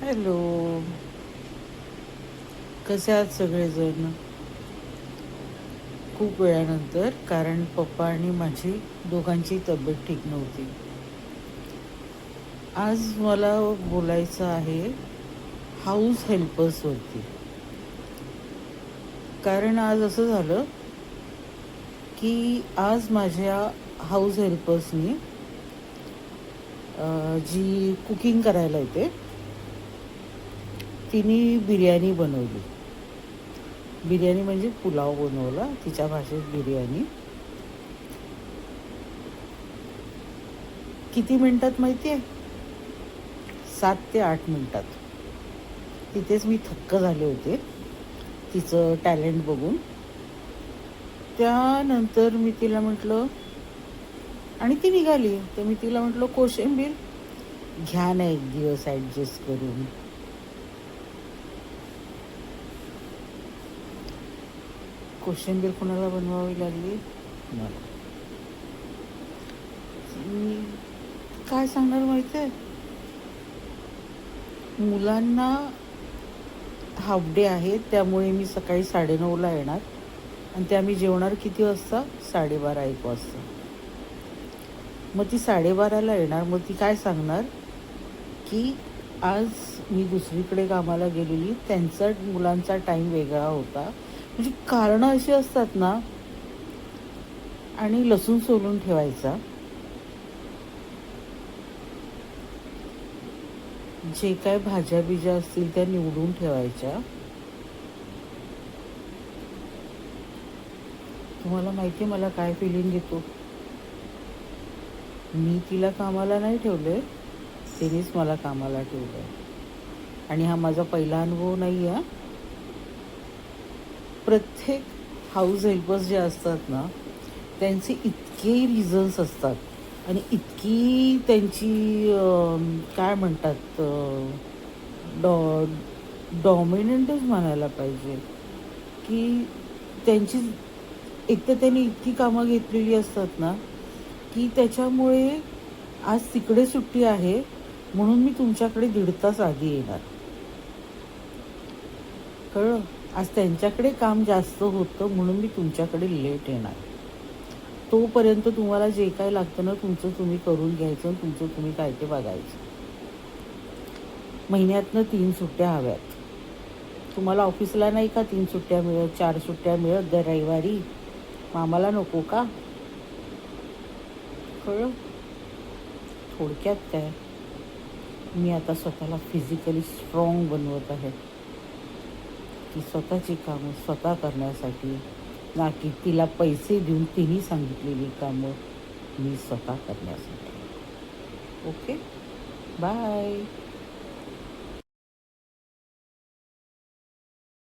Hello. कसे आहात सगळेजण? खूप वेळानंतर, कारण पप्पा आणि माझी दोघांची तब्येत ठीक नव्हती. आज मला बोलायचं आहे हाऊस हेल्पर्सवरती. कारण आज असं झालं की आज माझ्या हाऊस हेल्पर्सनी जी कुकिंग करायला येते तिने बिर्याणी बनवली. बिर्याणी म्हणजे पुलाव बनवला, तिच्या भाषेत बिर्याणी. किती मिनिटात माहिती आहे? 7 ते 8 मिनिटात. तिथेच मी थक्क झाले होते तिचं टॅलेंट बघून. त्यानंतर मी तिला म्हटलं, आणि ती निघाली, तर मी तिला म्हटलं कोशिंबीर घ्या ना एक दिवस ॲडजस्ट करून. कोशिंबीर कोणाला बनवावी लागली? मला. मी काय सांगणार माहिती आहे? मुलांना हाफ डे आहे, त्यामुळे मी सकाळी 9:30ला येणार आणि ते आम्ही जेवणार किती वाजता? 12:30-1 वाजता. मग ती 12:30ला येणार. मग ती काय सांगणार की आज मी दुसरीकडे कामाला गेलेली, त्यांचा मुलांचा टाईम वेगळा होता. म्हणजे कारणं अशी असतात ना. आणि लसूण सोलून ठेवायचा. जे काय भाज्या बिज्या असतील त्या निवडून ठेवायच्या. तुम्हाला माहिती आहे मला काय फिलिंग येतो? मी तिला कामाला नाही ठेवले, तिनेच मला कामाला ठेवलं. आणि हा माझा पहिला अनुभव नाही आहे. प्रत्येक हाऊस हेल्पर्स जे असतात ना, त्यांचे इतके रिझन्स असतात आणि इतकी त्यांची काय म्हणतात, डॉ डॉमिनंटच म्हणायला पाहिजे की त्यांची एक तर त्यांनी इतकी कामं घेतलेली असतात ना की त्याच्यामुळे आज तिकडे सुट्टी आहे म्हणून मी तुमच्याकडे 1.5 तास आधी येणार. कळलं? आज त्यांच्याकडे काम जास्त होतं म्हणून मी तुमच्याकडे लेट येणार. तोपर्यंत तुम्हाला जे काय लागतं ना तुमचं तुम्ही करून घ्यायचं, तुमचं तुम्ही काय ते बघायचं. महिन्यातनं 3 सुट्ट्या हव्यात. तुम्हाला ऑफिसला नाही का 3 सुट्ट्या मिळत, 4 सुट्ट्या मिळत दर रविवारी? मग आम्हाला नको का? कळलं? थोडक्यात काय, मी आता स्वतःला फिजिकली स्ट्रॉंग बनवत आहे की स्वतःची कामं स्वतः करण्यासाठी, ना की तिला पैसे देऊन तिने सांगितलेली कामं मी स्वतः करण्यासाठी. Okay, bye.